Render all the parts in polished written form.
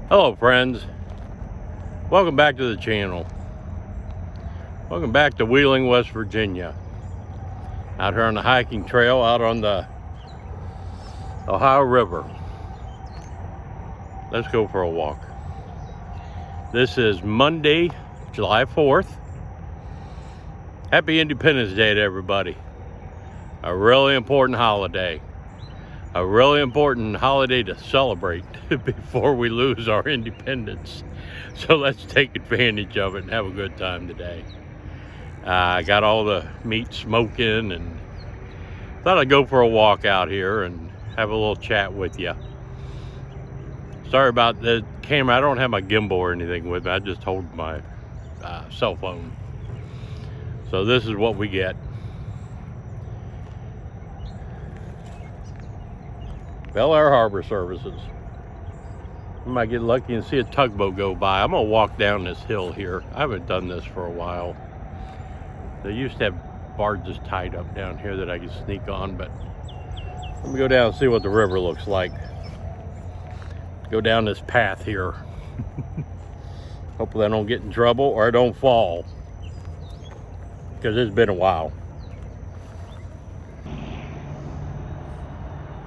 Hello friends, welcome back to the channel. Welcome back to Wheeling, West Virginia. Out here on the hiking trail out on the Ohio River. Let's go for a walk. This is Monday, July 4th. Happy Independence Day to everybody. A really important holiday. A really important holiday to celebrate before we lose our independence. So let's take advantage of it and have a good time today. I got all the meat smoking and thought I'd go for a walk out here and have a little chat with you. Sorry about the camera. I don't have my gimbal or anything with me. I just hold my cell phone. So this is what we get. Bel Air Harbor Services. I might get lucky and see a tugboat go by. I'm gonna walk down this hill here. I haven't done this for a while. They used to have barges tied up down here that I could sneak on, but let me go down and see what the river looks like. Go down this path here. Hopefully I don't get in trouble or I don't fall, because it's been a while.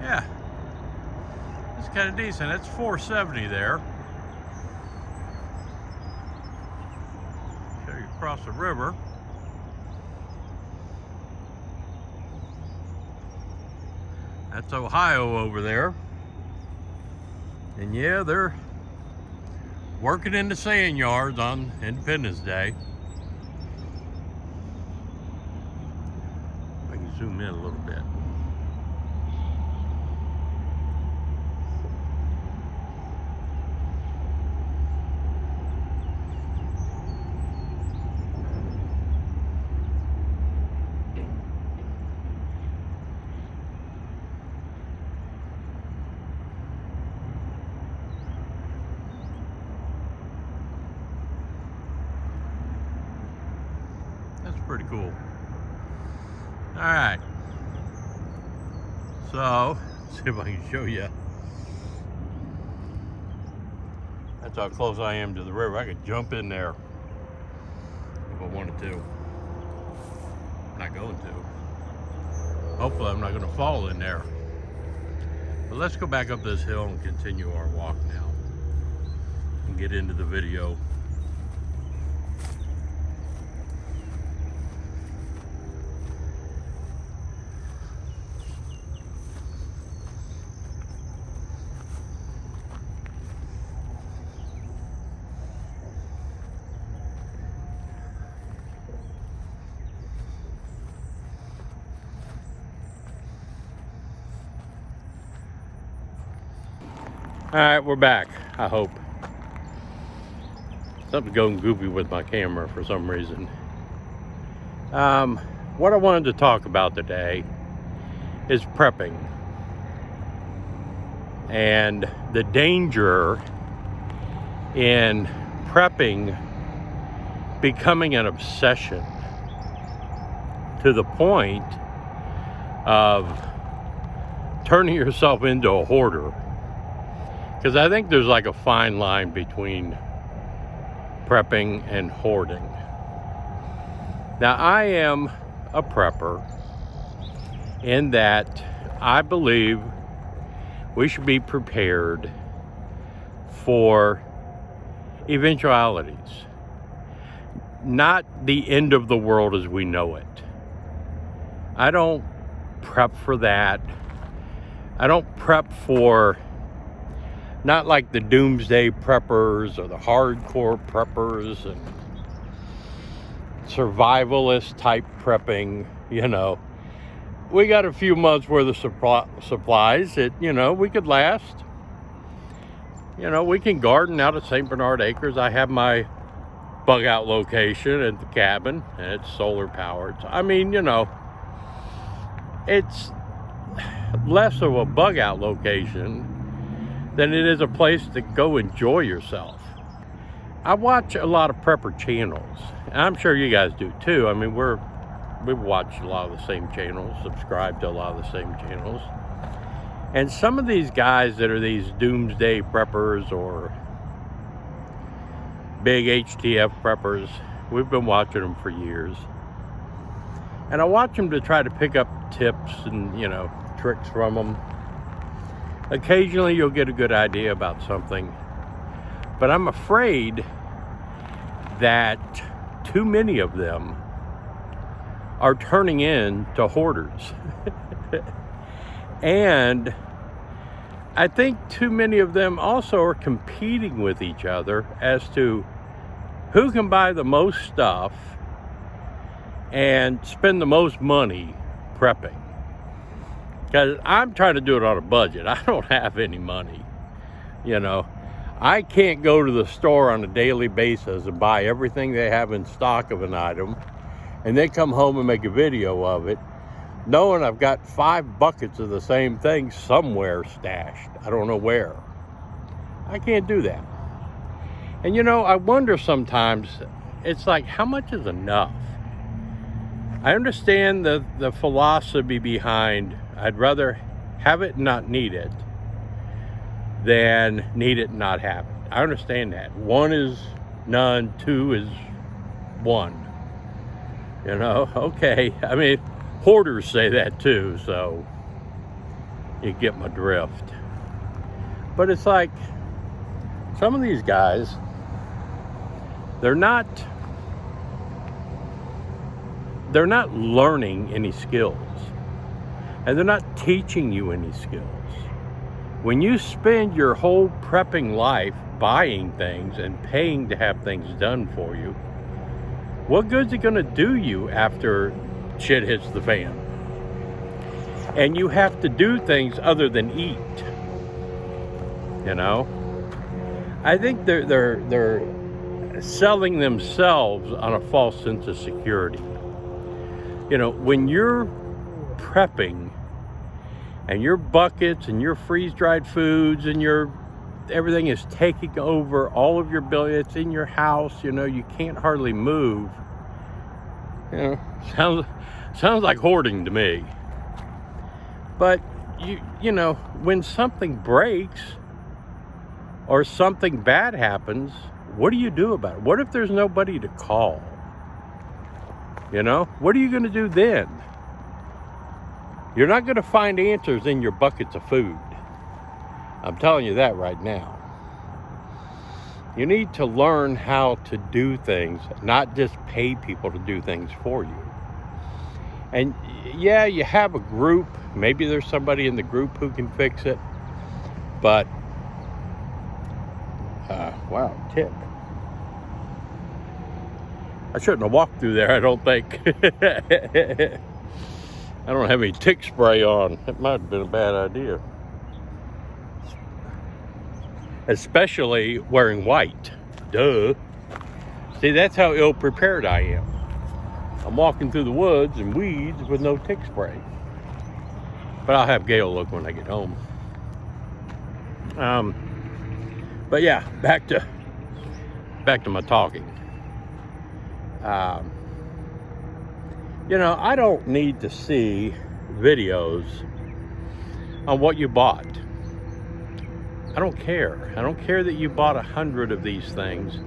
Yeah. It's kind of decent. It's 470 there. Show you across the river. That's Ohio over there. And yeah, they're working in the sand yards on Independence Day. I can zoom in a little bit. Pretty cool. All right, so let's see if I can show you. That's how close I am to the river. I could jump in there if I wanted to. I'm not going to. Hopefully I'm not going to fall in there. But let's go back up this hill and continue our walk now and get into the video. All right, we're back, I hope. Something's going goofy with my camera for some reason. What I wanted to talk about today is prepping and the danger in prepping becoming an obsession to the point of turning yourself into a hoarder. Because I think there's like a fine line between prepping and hoarding. Now, I am a prepper in that I believe we should be prepared for eventualities. Not the end of the world as we know it. I don't prep for that. I don't prep for, not like the doomsday preppers or the hardcore preppers and survivalist type prepping. You know, we got a few months worth of supplies that, you know, we could last. You know, we can garden out at St. Bernard Acres. I have my bug out location at the cabin and it's solar powered. I mean, you know, it's less of a bug out location than it is a place to go enjoy yourself. I watch a lot of prepper channels, and I'm sure you guys do too. I mean, we watch a lot of the same channels, subscribe to a lot of the same channels. And some of these guys that are these doomsday preppers or big H.T.F preppers. We've been watching them for years. And I watch them to try to pick up tips and, tricks from them. Occasionally you'll get a good idea about something. But I'm afraid that too many of them are turning into hoarders. And I think too many of them also are competing with each other as to who can buy the most stuff and spend the most money prepping. Because I'm trying to do it on a budget. I don't have any money. I can't go to the store on a daily basis and buy everything they have in stock of an item and then come home and make a video of it, knowing I've got 5 buckets of the same thing somewhere stashed. I don't know where. I can't do that. And I wonder sometimes, it's like, how much is enough? I understand the philosophy behind, I'd rather have it and not need it than need it and not have it. I understand that. 1 is none, 2 is 1. Okay. I mean, hoarders say that too, so you get my drift. But it's like, some of these guys, they're not learning any skills, and they're not teaching you any skills. When you spend your whole prepping life buying things and paying to have things done for you, what good's it going to do you after shit hits the fan? And you have to do things other than eat. I think they're selling themselves on a false sense of security. When you're prepping and your buckets and your freeze-dried foods and everything is taking over all of your building, it's in your house, you can't hardly move. Sounds like hoarding to me. But when something breaks or something bad happens, what do you do about it? What if there's nobody to call? What are you going to do then? You're not going to find answers in your buckets of food. I'm telling you that right now. You need to learn how to do things, not just pay people to do things for you. And yeah, you have a group. Maybe there's somebody in the group who can fix it. But, wow, tick. I shouldn't have walked through there, I don't think. I don't have any tick spray on. That might have been a bad idea. Especially wearing white. Duh. See, that's how ill-prepared I am. I'm walking through the woods and weeds with no tick spray. But I'll have Gail look when I get home. But yeah, back to my talking. I don't need to see videos on what you bought. I don't care. I don't care that you bought 100 of these things.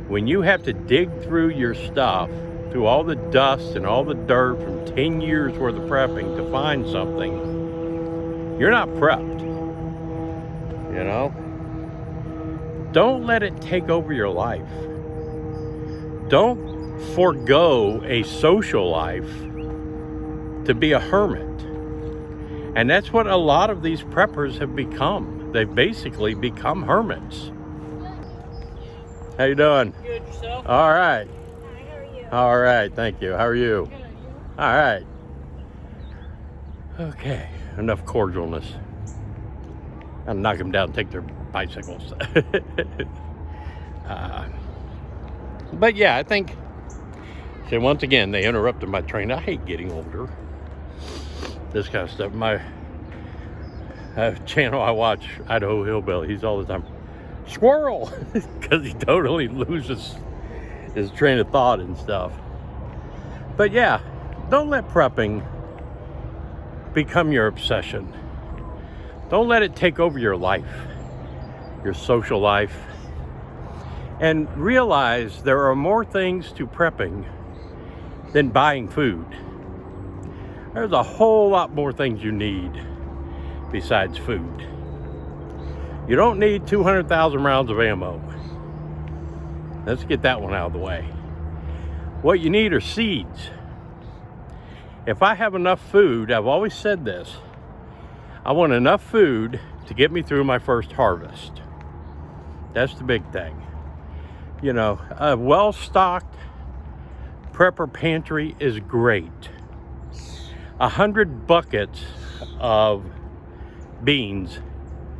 When you have to dig through your stuff, through all the dust and all the dirt from 10 years worth of prepping to find something, you're not prepped. Don't let it take over your life. Don't forego a social life to be a hermit. And that's what a lot of these preppers have become. They've basically become hermits. How you doing? Good, yourself? All right. Hi, how are you? All right, thank you. How are you? Good, you? All right. Okay, enough cordialness. I'll knock them down and take their bicycles. But yeah, I think, see, once again, they interrupted my train. I hate getting older. This kind of stuff. My channel I watch, Idaho Hillbilly, he's all the time, squirrel, because he totally loses his train of thought and stuff. But yeah, don't let prepping become your obsession. Don't let it take over your life, your social life. and realize there are more things to prepping than buying food. There's a whole lot more things you need besides food. You don't need 200,000 rounds of ammo. Let's get that one out of the way. What you need are seeds. If I have enough food, I've always said this, I want enough food to get me through my first harvest. That's the big thing. You know, a well-stocked prepper pantry is great. 100 buckets of beans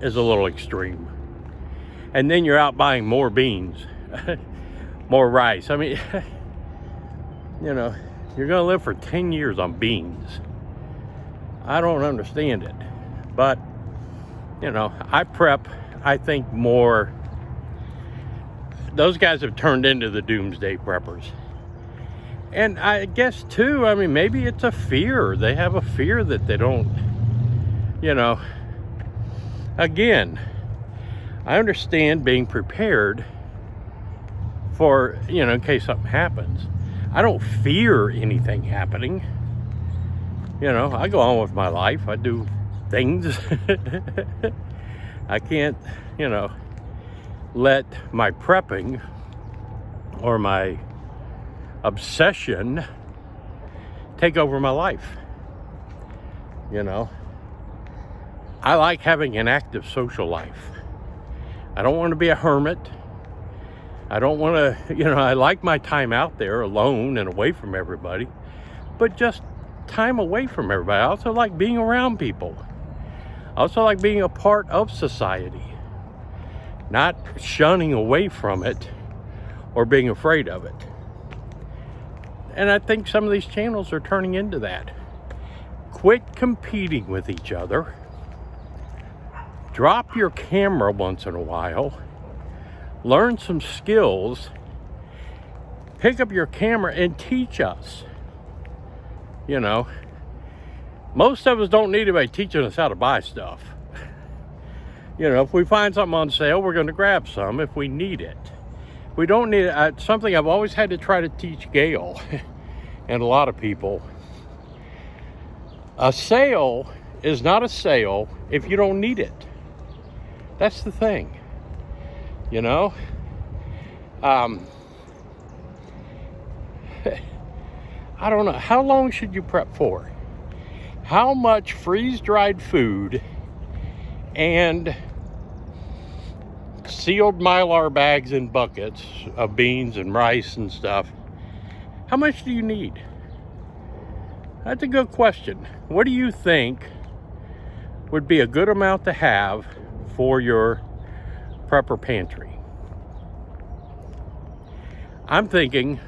is a little extreme. And then you're out buying more beans, more rice. I mean, you know, you're gonna live for 10 years on beans. I don't understand it. But, you know, I prep, I think more, those guys have turned into the doomsday preppers. And I guess too, I mean, maybe it's a fear. They have a fear that they don't, you know, again, I understand being prepared for, you know, in case something happens. I don't fear anything happening. You know, I go on with my life. I do things. I can't, you know, let my prepping or my obsession take over my life. You know, I like having an active social life. I don't want to be a hermit. I don't want to, you know, I like my time out there alone and away from everybody, but just time away from everybody. I also like being around people. I also like being a part of society, not shunning away from it or being afraid of it. And I think some of these channels are turning into that. Quit competing with each other. Drop your camera once in a while. Learn some skills. Pick up your camera and teach us. You know, most of us don't need anybody teaching us how to buy stuff. You know, if we find something on sale, we're going to grab some if we need it. We don't need it. Something I've always had to try to teach Gail and a lot of people. A sale is not a sale if you don't need it. That's the thing. You know? I don't know. How long should you prep for? How much freeze-dried food and sealed Mylar bags and buckets of beans and rice and stuff, how much do you need? That's a good question. What do you think would be a good amount to have for your prepper pantry? I'm thinking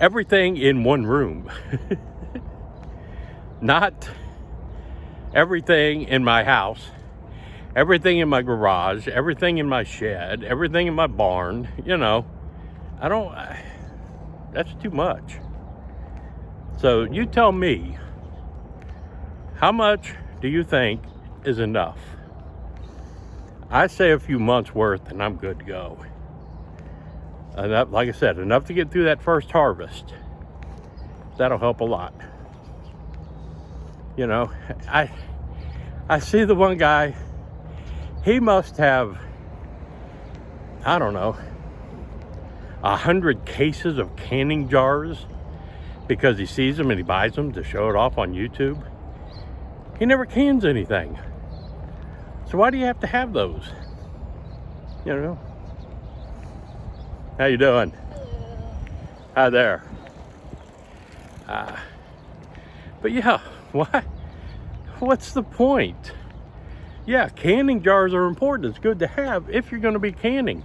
everything in one room. Not everything in my house, everything in my garage, everything in my shed, everything in my barn. You know, that's too much. So you tell me, how much do you think is enough? I say a few months worth and I'm good to go. Enough, like I said, enough to get through that first harvest. That'll help a lot. You know, I see the one guy, he must have, I don't know, 100 cases of canning jars because he sees them and he buys them to show it off on YouTube. He never cans anything. So why do you have to have those? You know? How you doing? Hi there. But yeah, why? What's the point? Yeah, canning jars are important. It's good to have if you're going to be canning.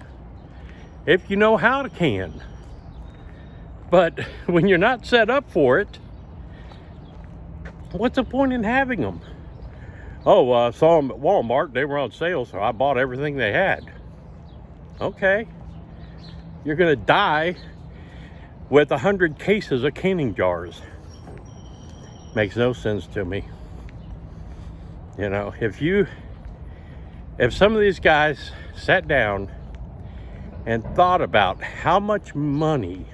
If you know how to can. But when you're not set up for it, what's the point in having them? Oh, I saw them at Walmart. They were on sale, so I bought everything they had. Okay. You're going to die with 100 cases of canning jars. Makes no sense to me. You know, if some of these guys sat down and thought about how much money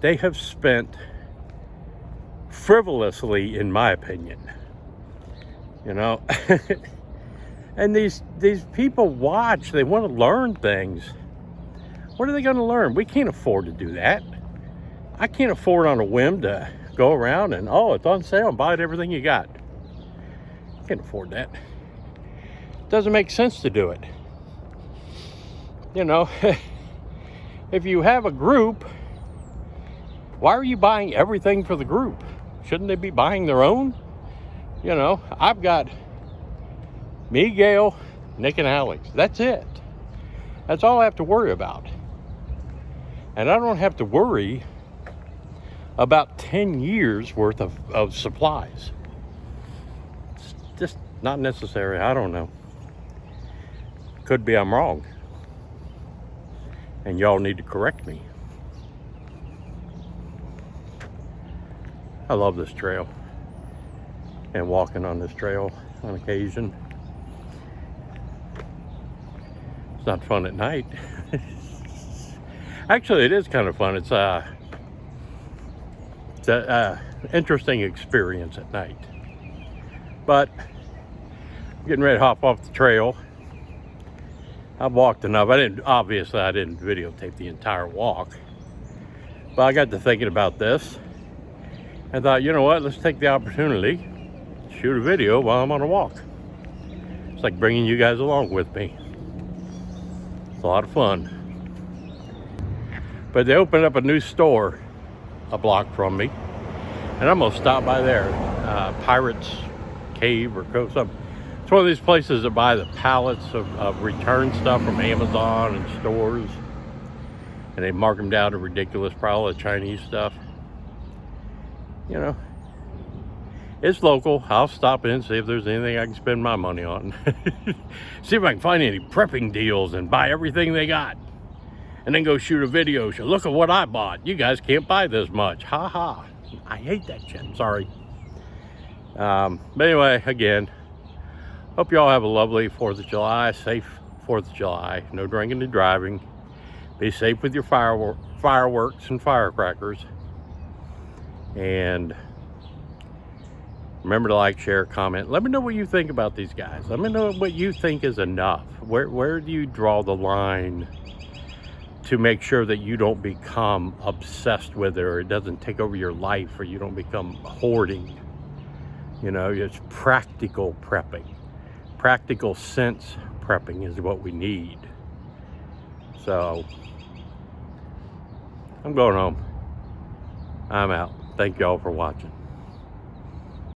they have spent frivolously, in my opinion, you know. And these people watch, they want to learn things. What are they going to learn? We can't afford to do that. I can't afford on a whim to go around and, oh, it's on sale, and buy everything you got. Can't afford that. Doesn't make sense to do it. You know, if you have a group, why are you buying everything for the group? Shouldn't they be buying their own? You know, I've got me, Gail, Nick, and Alex. That's it. That's all I have to worry about. And I don't have to worry about 10 years worth of supplies. It's just not necessary. I don't know. Could be I'm wrong. And y'all need to correct me. I love this trail and walking on this trail on occasion. It's not fun at night. Actually, it is kind of fun. It's a interesting experience at night. But getting ready to hop off the trail. I've walked enough. Obviously I didn't videotape the entire walk. But I got to thinking about this and thought, you know what, let's take the opportunity to shoot a video while I'm on a walk. It's like bringing you guys along with me. It's a lot of fun. But they opened up a new store a block from me, and I'm gonna stop by there. Pirates Cave or Cove, something. It's one of these places that buy the pallets of return stuff from Amazon and stores, and they mark them down to ridiculous price, all the Chinese stuff. You know, it's local. I'll stop in and see if there's anything I can spend my money on. See if I can find any prepping deals and buy everything they got. And then go shoot a video. Show, look at what I bought. You guys can't buy this much. Ha ha. I hate that shit. Sorry. But anyway, again, hope you all have a lovely 4th of July. Safe 4th of July. No drinking and driving. Be safe with your fireworks and firecrackers. And remember to like, share, comment. Let me know what you think about these guys. Let me know what you think is enough. Where do you draw the line to make sure that you don't become obsessed with it, or it doesn't take over your life, or you don't become hoarding? You know, it's practical prepping. Practical sense prepping is what we need. So, I'm going home. I'm out. Thank y'all for watching.